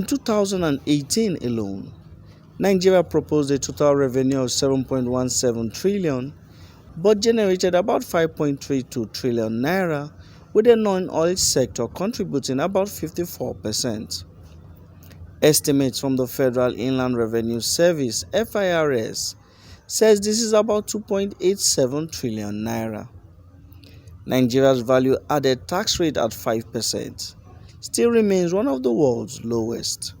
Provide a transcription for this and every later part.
In 2018 alone, Nigeria proposed a total revenue of 7.17 trillion, but generated about 5.32 trillion naira, with the non-oil sector contributing about 54%. Estimates from the Federal Inland Revenue Service (FIRS) says this is about 2.87 trillion naira. Nigeria's value-added tax rate at 5% still remains one of the world's lowest.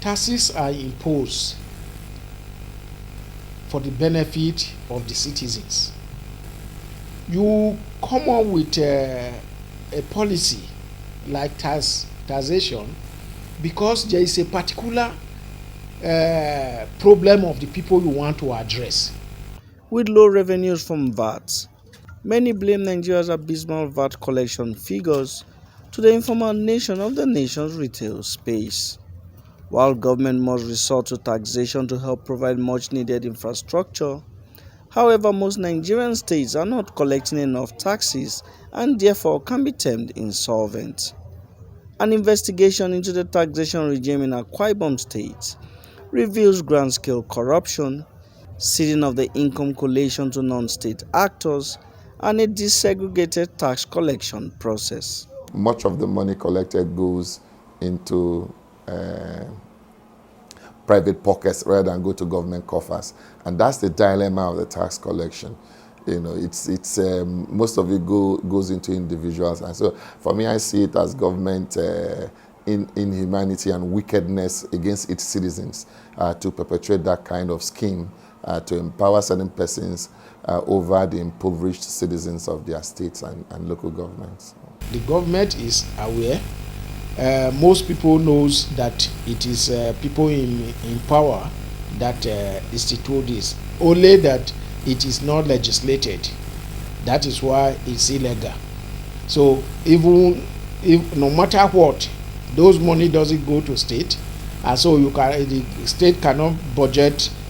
Taxes are imposed for the benefit of the citizens. You come up with a policy like taxation because there is a particular problem of the people you want to address. With low revenues from VAT, many blame Nigeria's abysmal VAT collection figures to the informal nature of the nation's retail space. While government must resort to taxation to help provide much-needed infrastructure, however, most Nigerian states are not collecting enough taxes and therefore can be termed insolvent. An investigation into the taxation regime in Akwa Ibom State reveals grand-scale corruption, ceding of the income collation to non-state actors, and a desegregated tax collection process. Much of the money collected goes into private pockets rather than go to government coffers, and that's the dilemma of the tax collection. You know, it's most of it goes into individuals, and so for me, I see it as government inhumanity and wickedness against its citizens to perpetrate that kind of scheme to empower certain persons over the impoverished citizens of their states and local governments. The government is aware. Most people knows that it is people in power that institute this. Only that it is not legislated. That is why it's illegal. So even if no matter what, those money doesn't go to state, and so the state cannot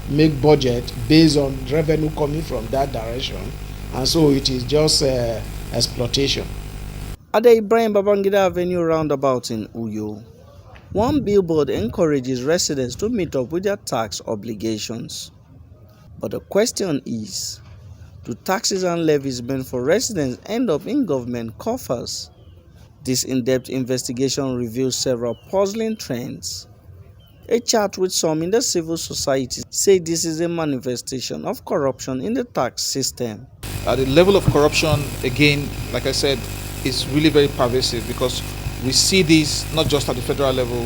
make budget based on revenue coming from that direction, and so it is just exploitation. At the Ibrahim Babangida Avenue roundabout in Uyo, one billboard encourages residents to meet up with their tax obligations. But the question is, do taxes and levies meant for residents end up in government coffers? This in-depth investigation reveals several puzzling trends. A chat with some in the civil society say this is a manifestation of corruption in the tax system. The level of corruption, again, like I said, is really very pervasive, because we see this not just at the federal level,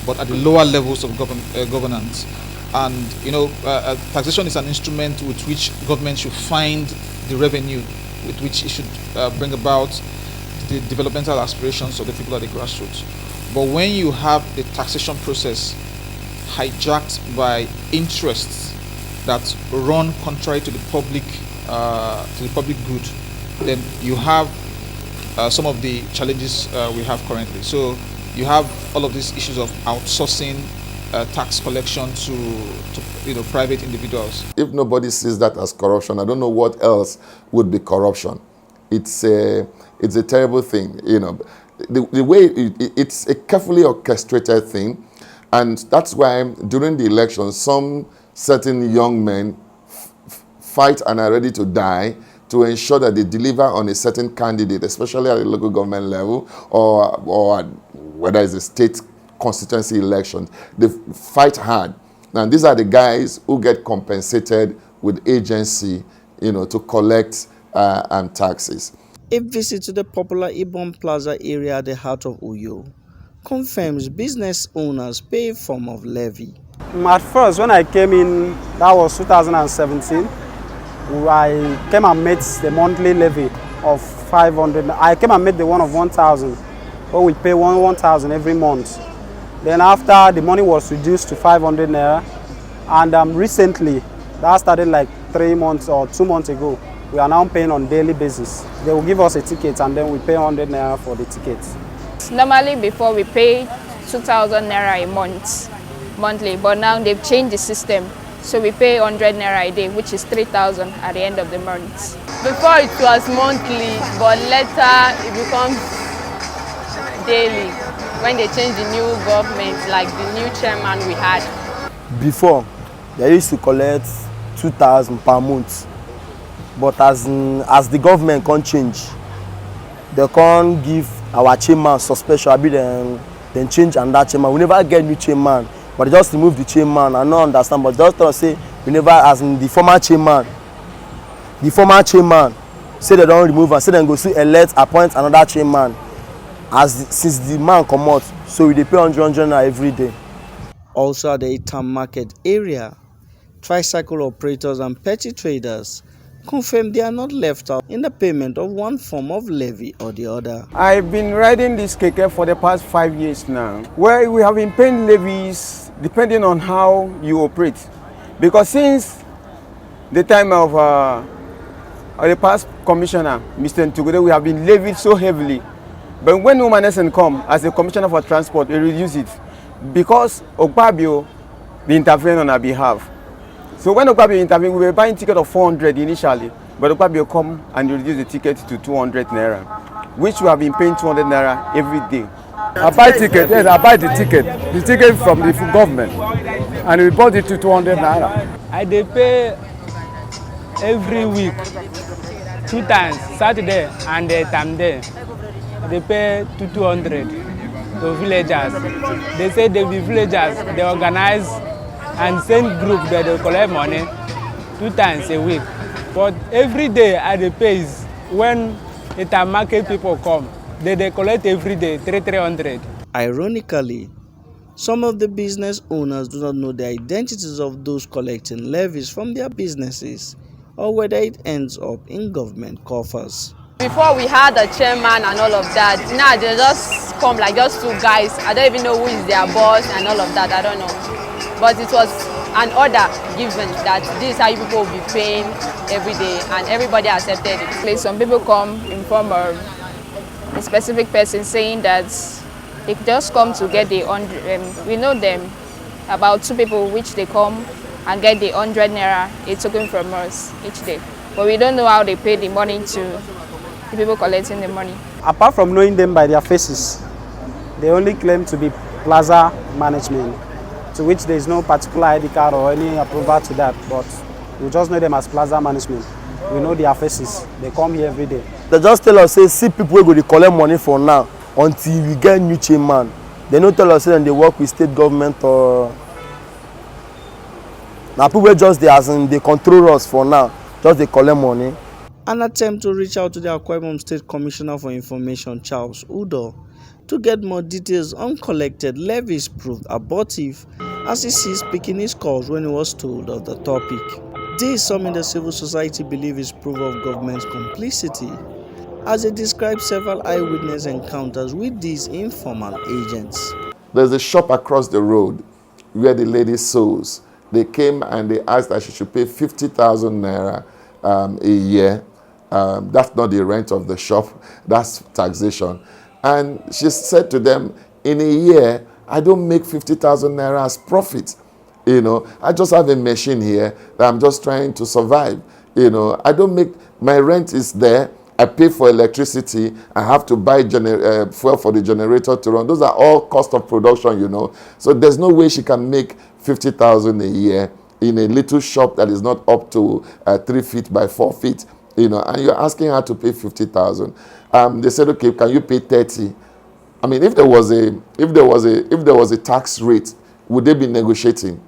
but at the lower levels of governance. And taxation is an instrument with which government should find the revenue with which it should bring about the developmental aspirations of the people at the grassroots. But when you have the taxation process hijacked by interests that run contrary to the public good, then you have some of the challenges we have currently. So you have all of these issues of outsourcing tax collection to private individuals. If nobody sees that as corruption, I don't know what else would be corruption. It's a terrible thing. The way it's a carefully orchestrated thing, and that's why during the election, some certain young men fight and are ready to die to ensure that they deliver on a certain candidate, especially at the local government level or whether it's a state constituency election. They fight hard. Now, these are the guys who get compensated with agency, to collect taxes. A visit to the popular Ibom Plaza area at the heart of Uyo confirms business owners pay a form of levy. At first, when I came in, that was 2017, I came and met the monthly levy of 500. I came and met the one of 1,000, where we pay 1,000 every month. Then after, the money was reduced to 500 naira, and recently, that started like 3 months or 2 months ago. We are now paying on daily basis. They will give us a ticket, and then we pay 100 naira for the ticket. Normally, before we pay 2,000 naira a monthly, but now they've changed the system. So we pay 100 naira a day, which is 3,000 at the end of the month. Before it was monthly, but later it becomes daily. when they changed the new government, like the new chairman we had. Before, they used to collect 2,000 per month, but as the government can't change, they can't give our chairman suspension. Then change another chairman. We never get new chairman, but they just remove the chairman. I don't understand, but just to say we never, as in the former chairman say they don't remove and say they go to elect, appoint another chairman. Since the man come out, so we dey pay 100 naira every day. Also at the Itam market area, tricycle operators and petty traders confirm they are not left out in the payment of one form of levy or the other. I've been riding this keke for the past 5 years now, where we have been paying levies depending on how you operate. Because since the time of the past commissioner, Mr. Ntugode, we have been levied so heavily. But when Umanessen come as the commissioner for transport, we reduce it. Because Okpabio, they intervene on our behalf. So when Okpabio intervened, we were buying ticket of 400 initially, but Okpabio come and reduce the ticket to 200 naira, which we have been paying 200 naira every day. I buy ticket, yes, I buy the ticket from the government, and we bought it to 200 naira. I dey pay every week 2 times, Saturday and Sunday. They pay 200 to villagers. They say they be villagers, they organize and send group that they collect money 2 times a week. But every day I dey pay is when market people come. They collect every day 300. Ironically, some of the business owners do not know the identities of those collecting levies from their businesses or whether it ends up in government coffers. Before we had a chairman and all of that, now they just come like just 2 guys. I don't even know who is their boss and all of that, I don't know. But it was an order given that this is how people will be paying every day, and everybody accepted it. Some people come inform a specific person saying that they just come to get the 100. We know them, about 2 people which they come and get the 100 naira a token from us each day. But we don't know how they pay the money to the people collecting the money. Apart from knowing them by their faces, they only claim to be plaza management, to which there is no particular ID card or any approval to that, but we just know them as plaza management. We know their faces. They come here every day. They just tell us, say, see people who go to collect money for now until we get new chairman. They don't tell us that they work with state government or now people just they control us for now. Just they collect money. An attempt to reach out to the Akwa Ibom State Commissioner for Information, Charles Udo, to get more details on collected levies proved abortive, as he ceased picking his calls when he was told of the topic. This, some in the civil society believe, is proof of government's complicity, as they describe several eyewitness encounters with these informal agents. There's a shop across the road where the lady sews. They came and they asked that she should pay 50,000 naira a year. That's not the rent of the shop, that's taxation. And she said to them, in a year, I don't make 50,000 naira as profit. You know, I just have a machine here that I'm just trying to survive. You know, I don't make, my rent is there. I pay for electricity. I have to buy fuel for the generator to run. Those are all cost of production, you know. So there's no way she can make 50,000 a year in a little shop that is not up to 3 feet by 4 feet. You know, and you're asking her to pay 50,000. They said, okay, can you pay 30? I mean, if there was a tax rate, would they be negotiating?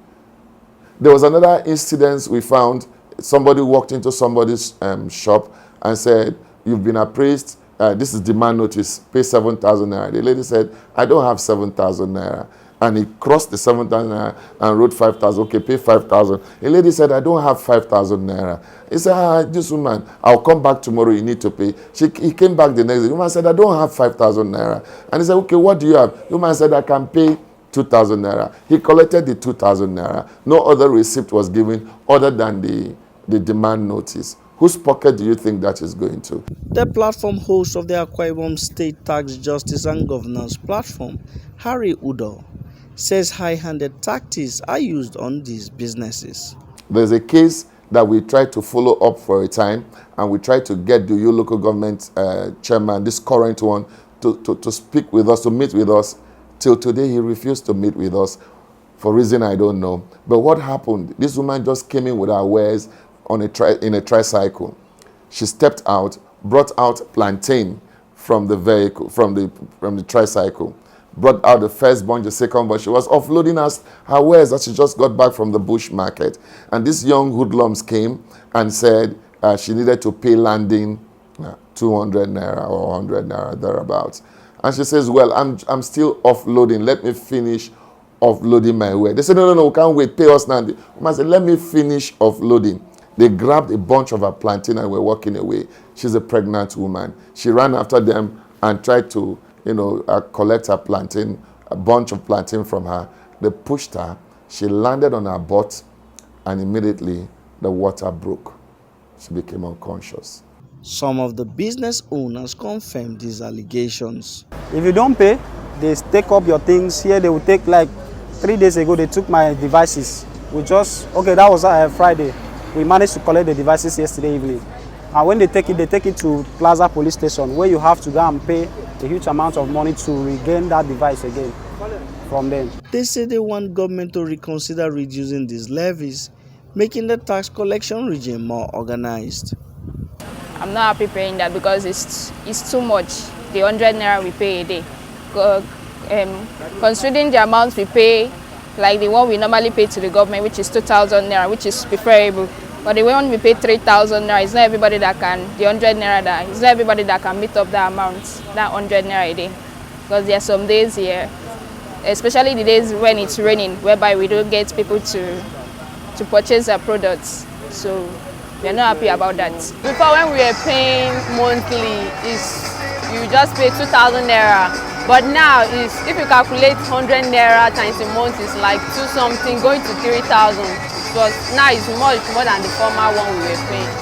There was another incident we found. Somebody walked into somebody's shop and said, you've been appraised. This is demand notice. Pay 7,000 naira. The lady said, I don't have 7,000 naira. And he crossed the 7,000 naira and wrote 5,000. Okay, pay 5,000. The lady said, I don't have 5,000 naira. He said, this woman, I'll come back tomorrow, you need to pay. He came back the next day. The woman said, I don't have 5,000 naira. And he said, okay, what do you have? The woman said, I can pay 2,000 naira. He collected the 2,000 naira. No other receipt was given other than the demand notice. Whose pocket do you think that is going to? The platform host of the Akwa Ibom State Tax Justice and Governance platform, Harry Udo, says high-handed tactics are used on these businesses. There's a case that we tried to follow up for a time, and we tried to get the local government chairman, this current one, to speak with us, to meet with us Till today, he refused to meet with us for reason I don't know. But what happened? This woman just came in with her wares on in a tricycle. She stepped out, brought out plantain from the vehicle, from the tricycle, brought out the first bunch, the second bunch. She was offloading her wares that she just got back from the bush market. And these young hoodlums came and said she needed to pay landing 200 naira or 100 naira, thereabouts. And she says, well, I'm still offloading. Let me finish offloading my way. They said, no, we can't wait. Pay us now. The woman said, let me finish offloading. They grabbed a bunch of her plantain and were walking away. She's a pregnant woman. She ran after them and tried to, collect her plantain, a bunch of plantain from her. They pushed her. She landed on her butt, and immediately the water broke. She became unconscious. Some of the business owners confirmed these allegations. If you don't pay, they take up your things. Here they will take, like 3 days ago, they took my devices. That was Friday. We managed to collect the devices yesterday evening. And when they take it to Plaza Police Station, where you have to go and pay a huge amount of money to regain that device again from them. They say they want government to reconsider reducing these levies, making the tax collection regime more organized. I'm not happy paying that because it's too much, the 100 naira we pay a day. Considering the amount we pay, like the one we normally pay to the government, which is 2,000 naira, which is preferable. But the one we pay 3,000 naira, it's not everybody that can, the 100 naira, it's not everybody that can meet up that amount, that 100 naira a day. Because there are some days here, especially the days when it's raining, whereby we don't get people to purchase our products. So we're not happy about that. Before, when we were paying monthly, you just pay 2,000 naira. But now, if you calculate 100 naira times a month, it's like 2 something going to 3,000. But now it's much more than the former one we were paying.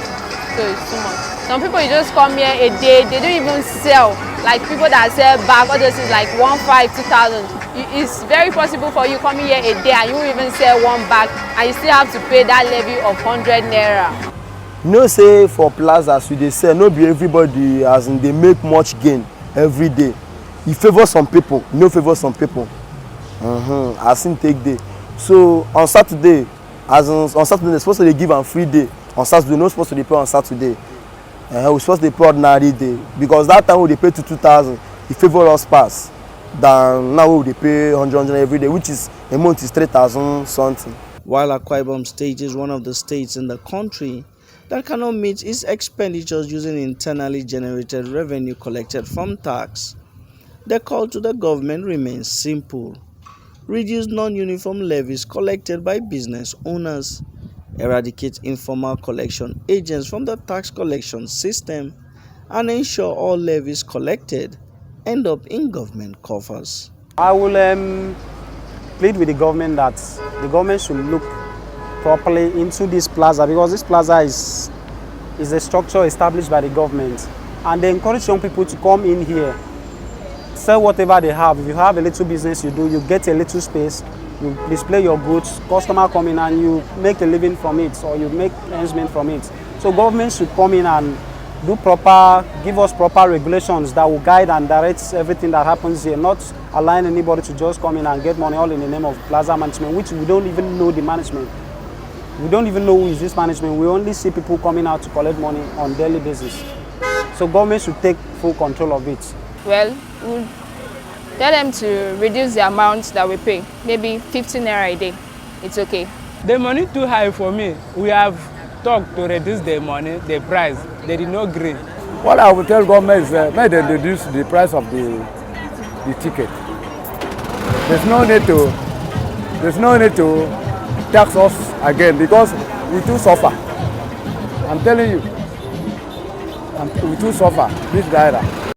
So it's too much. Some people, you just come here a day, they don't even sell. Like people that sell bag, all those things like 1,500, 2,000. It's very possible for you coming here a day and you won't even sell one bag and you still have to pay that levy of 100 naira. Say for plazas we dey sell, no be everybody as in they make much gain every day. E favour some people, no favour some people. As in take day. So on Saturday, on Saturday they're supposed to give a free day. On Saturday, no supposed to dey pay on Saturday. We're supposed to pay ordinary day because that time we dey pay to 2,000. E favour us pass than now we dey pay 100 every day, which is a month is 3,000 something. While Akwa Ibom State is one of the states in the country that cannot meet its expenditures using internally generated revenue collected from tax, the call to the government remains simple: reduce non-uniform levies collected by business owners, eradicate informal collection agents from the tax collection system, and ensure all levies collected end up in government coffers. I will plead with the government that the government should look properly into this plaza, because this plaza is a structure established by the government, and they encourage young people to come in here, sell whatever they have. If you have a little business you do, you get a little space, you display your goods, customer come in and you make a living from it, or you make ends meet from it. So government should come in and give us proper regulations that will guide and direct everything that happens here, not allowing anybody to just come in and get money all in the name of plaza management, which we don't even know the management. We don't even know who is this management. We only see people coming out to collect money on a daily basis. So government should take full control of it. Well, we'll tell them to reduce the amount that we pay, maybe 15 naira a day. It's okay. The money too high for me. We have talked to reduce the money, the price. They did not agree. What I will tell government is may they reduce the price of the ticket. There's no need to tax us again because we too suffer. I'm telling you, we too suffer this naira.